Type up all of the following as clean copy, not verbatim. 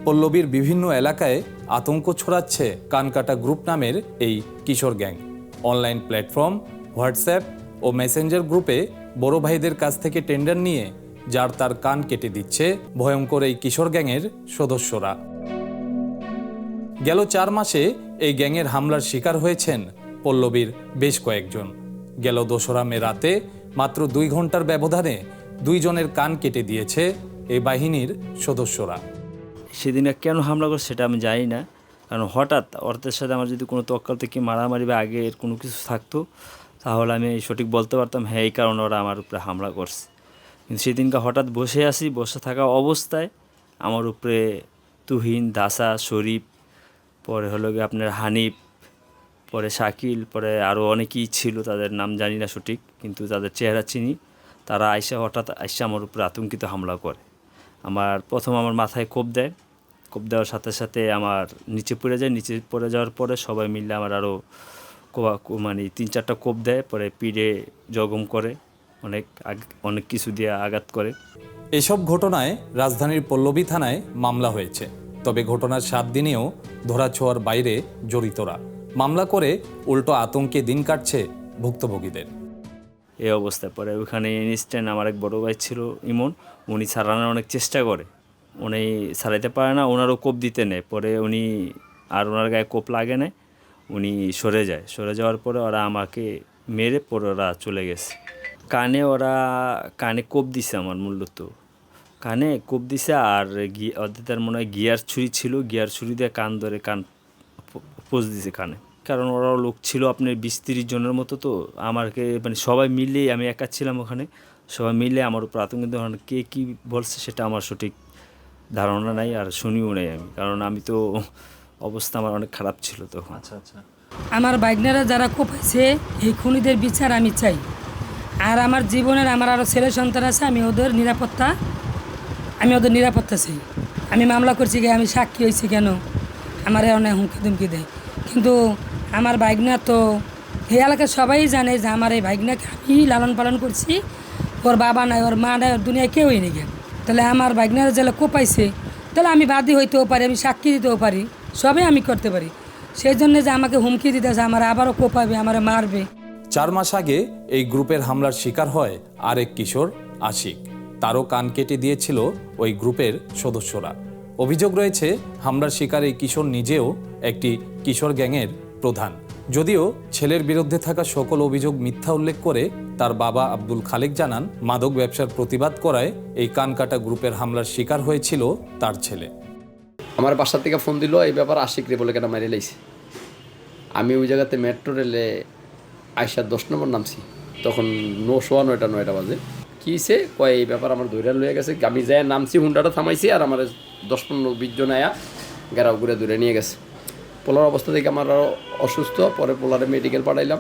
পল্লবীর বিভিন্ন এলাকায় আতঙ্ক ছড়াচ্ছে কানকাটা গ্রুপ নামের এই কিশোর গ্যাং। অনলাইন প্ল্যাটফর্ম, হোয়াটসঅ্যাপ ও মেসেঞ্জার গ্রুপে বড় ভাইদের কাছ থেকে টেন্ডার নিয়ে যার তার কান কেটে দিচ্ছে ভয়ঙ্কর এই কিশোর গ্যাংয়ের সদস্যরা। গেল 4 মাসে এই গ্যাংয়ের হামলার শিকার হয়েছেন পল্লবীর বেশ কয়েকজন। গেল 2রা মে রাতে মাত্র 2 ঘন্টার ব্যবধানে 2 জনের কান কেটে দিয়েছে এই বাহিনীর সদস্যরা। সেদিন কেন হামলা করছে সেটা আমি জানি না, কারণ হঠাৎ অর্থের সাথে আমার যদি কোনো তক্কাল থেকে মারামারি বা আগে এর কোনো কিছু থাকতো তাহলে আমি সঠিক বলতে পারতাম হ্যাঁ এই কারণে ওরা আমার উপরে হামলা করছে। কিন্তু সেদিনকে হঠাৎ বসে থাকা অবস্থায় আমার উপরে তুহিন, দাসা, শরীফ, পরে হলো গিয়ে আপনার হানিফ, পরে শাকিল, পরে আরও অনেকেই ছিল, তাদের নাম জানি না সঠিক, কিন্তু তাদের চেহারা চিনি। তারা হঠাৎ আমার উপরে আতঙ্কিত হামলা করে। প্রথম আমার মাথায় কোপ দেওয়ার সাথে সাথে আমার নিচে পড়ে যাওয়ার পরে সবাই মিলে আমার আরও মানে 3-4টা কোপ দেয়, পরে পিঠে জখম করে, অনেক কিছু দিয়ে আঘাত করে। এসব ঘটনায় রাজধানীর পল্লবী থানায় মামলা হয়েছে। তবে ঘটনার 7 দিনেও ধরাছোঁয়ার বাইরে জড়িতরা। মামলা করে উল্টো আতঙ্কে দিন কাটছে ভুক্তভোগীদের। এই অবস্থায় পরে ওখানে ইনস্ট্যান্ট আমার এক বড় ভাই ছিল ইমন, উনি ছাড়ানোর অনেক চেষ্টা করে, উনি ছাড়াইতে পারে না, ওনারও কোপ দিতে নেয়, পরে উনি আর ওনার গায়ে কোপ লাগে না, উনি সরে যাওয়ার পরে ওরা আমাকে মেরে পরে ওরা চলে গেছে। কানে কোপ দিছে, আমার মূলত কানে কোপ দিছে, আর ওদের মনে হয় গিয়ার ছুরি ছিল, গিয়ার ছুরি দিয়ে কান পোজ দিছে কানে। কারণ ওরাও লোক ছিল আপনার 20-30 জনের মতো, তো আমাকে মানে সবাই মিলে, আমি একা ছিলাম ওখানে, সবাই মিলে আমার উপর আতঙ্কিত। কে কী বলছে সেটা আমার সঠিক ধারণা নাই, আর শুনিও নাই আমি, কারণ আমি তো অবস্থা আমার অনেক খারাপ ছিল তখন। আচ্ছা। আমার বাইকনারা যারা কোপাইছে এই খুনিদের বিচার আমি চাই। আর আমার জীবনের আমার আরও ছেলে সন্তান আছে, আমি ওদের নিরাপত্তা চাই। আমি মামলা করছি আমি সাক্ষী হয়েছি কেন, আমার অনেক হুমকি ধুমকি দেয়। কিন্তু আমার বাইকনা তো এই এলাকার সবাই জানে যে আমার এই বাইকনাকে আমি লালন পালন করছি, ওর বাবা নাই, ওর মা নাই, ওর দুনিয়ায় কেউই নেই। তাহলে আমার বাইকনারা জেলা কোপাইছে, তাহলে আমি বাদী হইতেও পারি, আমি সাক্ষী দিতেও পারি, সবই আমি করতে পারি। সেই জন্য যে আমাকে হুমকি দিতেছে আমার আবারও কোপাবে, আমার মারবে। 4 মাস আগে এই গ্রুপের হামলার শিকার হয় আরেক কিশোর আশিক। তারও কান কেটে দিয়েছিল ওই গ্রুপের সদস্যরা। অভিযোগ রয়েছে হামলার শিকার এই কিশোর নিজেও একটি কিশোর গ্যাংয়ের প্রধান। যদিও ছেলের বিরুদ্ধে থাকা সকল অভিযোগ মিথ্যা উল্লেখ করে তার বাবা আব্দুল খালেক জানান, মাদক ব্যবসার প্রতিবাদ করায় এই কানকাটা গ্রুপের হামলার শিকার হয়েছিল তার ছেলে। আমার বাসা থেকে ফোন দিল এই ব্যাপার, আশিক রে বলে কেন মারি লাইছে। আমি ওই জায়গাতে মেট্রো রেলে আইসা 10 নম্বর নামছি, তখন 9:09 বাজে। কী হয়েছে কয় এই ব্যাপার আমার দৌড়া লয়ে গেছে। আমি যাই নামছি, হুন্ডাটা থামাইছি, আর আমার 10-15-20 জন আয়া গেরাও ঘুরে দূরে নিয়ে গেছে। পোলার অবস্থা থেকে আমার আরও অসুস্থ, পরে পোলারে মেডিকেল পাঠাইলাম,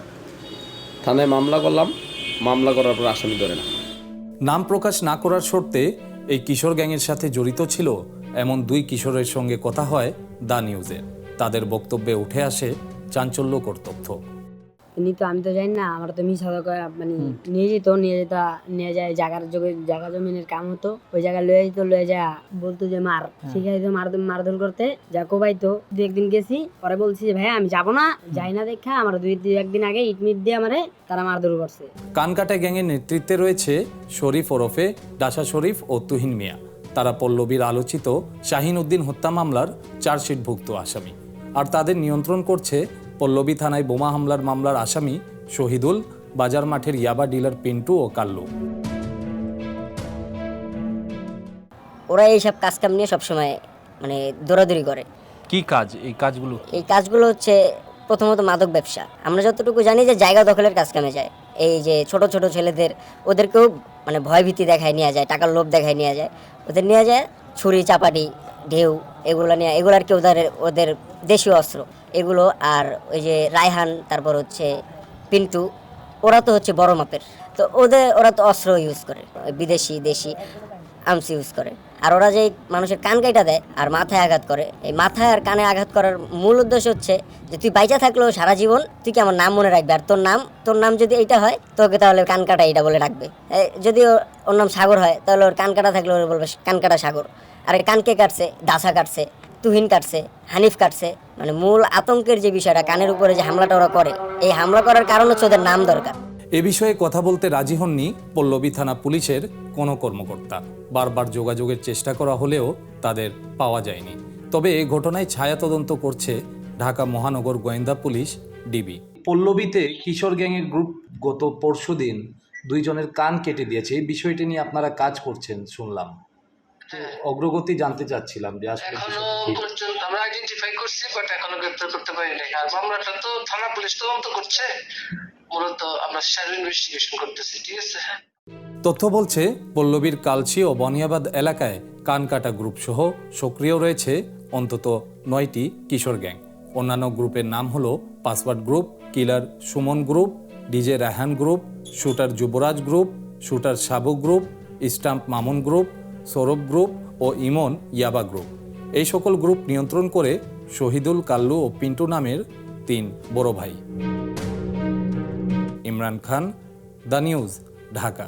থানায় মামলা করলাম। মামলা করার পর আসামি ধরে না। নাম প্রকাশ না করার শর্তে এই কিশোর গ্যাংয়ের সাথে জড়িত ছিল এমন 2 কিশোরের সঙ্গে কথা হয় দ্য নিউজে। তাদের বক্তব্যে উঠে আসে চাঞ্চল্যকর তথ্য। আমি তো জানি না, আমার তো মিশা মানে নিয়ে যায় জায়গা জমিনের কাম হতো, ওই জায়গায় লয়ে যায় বলতো যে মার, শিখাইতো মারধর করতে, যা কোবাইতো। 2-1 দিন গেছি, পরে বলছি যে ভাই আমি যাবো না, যাই না দেখা আমার 2-1 দিন আগে ইটমিট দিয়ে আমারে তারা মারধর করছে। কানকাটা গ্যাংয়ের নেতৃত্বে রয়েছে শরীফ ওরফে ডাসা শরীফ ও তুহিন মিয়া। তারা পল্লবীর আলোচিত শাহিন উদ্দিন হত্যা মামলার চার্জশিটভুক্ত আসামি। আর তাদের নিয়ন্ত্রণ করছে পল্লবী থানায় বোমা হামলার মামলার আসামি শহীদুল, বাজার মাঠের ইয়াবা ডিলার পিন্টু ও কাল্লু। ওরা এইসব কাজকাম নিয়ে সবসময় মানে দৌড়াদৌড়ি করে। কি কাজ এই কাজগুলো হচ্ছে প্রথমত মাদক ব্যবসা। আমরা যতটুকু জানি যে জায়গা দখলের কাজকামে যায়। এই যে ছোট ছোট ছেলেদের ওদেরকেও মানে ভয়ভীতি দেখায় নিয়ে যায়, টাকার লোভ দেখায় নিয়ে যায়, ওদের নিয়ে যায় ছুরি, চাপাটি, ঢেউ, এগুলো আর কি ওদের দেশীয় অস্ত্র এগুলো। আর ওই যে রায়হান, তারপর হচ্ছে পিন্টু, ওরা তো হচ্ছে বড় মাপের, তো ওরা তো অস্ত্র ইউজ করে, বিদেশি দেশি আর্মস ইউজ করে। আর ওরা যে মানুষের কান কাইটা দেয় আর মাথায় আঘাত করে, এই মাথায় আর কানে আঘাত করার মূল উদ্দেশ্য হচ্ছে যে তুই বাইচা থাকলেও সারা জীবন তুই কি আমার নাম মনে রাখবে, আর তোর নাম যদি এইটা হয় তোকে তাহলে কান কাটা এইটা বলে রাখবে। যদি ওর নাম সাগর হয় তাহলে ওর কান কাটা থাকলে ওর বলবে কান কাটা সাগর। আর কানকে কাটছে, দাসা কাটছে, তুহিন কাটছে, হানিফ কাটছে। মানে মূল আতঙ্কের যে বিষয়টা, কানের উপরে যে হামলাটা ওরা করে, এই হামলা করার কারণ হচ্ছে ওদের নাম দরকার। এ বিষয়ে কথা বলতে রাজি হননি পল্লবী থানা পুলিশের কোনো কর্মকর্তা। বারবার যোগাযোগের চেষ্টা করা হলেও তাদের পাওয়া যায়নি। তবে এই ঘটনায় ছায়া তদন্ত করছে ঢাকা মহানগর গোয়েন্দা পুলিশ, ডিবি। পল্লবীতে কিশোর গ্যাংয়ের গ্রুপ গত পরশুদিন 2 জনের কান কেটে দিয়েছে। এই বিষয়টি নিয়ে আপনারা কাজ করছেন শুনলাম, তো অগ্রগতি জানতে চাচ্ছিলাম যে আসলে এখনো বিষয়টা কি? পর্যন্ত আমরা আইডেন্টিফাই করছি, বাট এখনো গ্রেপ্তার করতে পারিনি। আর মামলাটা তো থানা পুলিশ তদন্ত করছে, মূলত আমরা শ্যাডো ইনভেস্টিগেশন করতেছি। ঠিক আছে। তথ্য বলছে পল্লবীর কালচি ও বনিয়াবাদ এলাকায় কানকাটা গ্রুপ সহ সক্রিয় রয়েছে অন্তত 9টি কিশোর গ্যাং। অন্যান্য গ্রুপের নাম হলো password group, killer Suman group, DJ Raihan group, shooter Yuvraj group, shooter Sabu group, stamp Mamun group, Sourav group ও ইমন ইয়াবা গ্রুপ। এই সকল গ্রুপ নিয়ন্ত্রণ করে শহীদুল, কাল্লু ও পিন্টু নামের 3 বড় ভাই। Imran Khan, the news, Dhaka.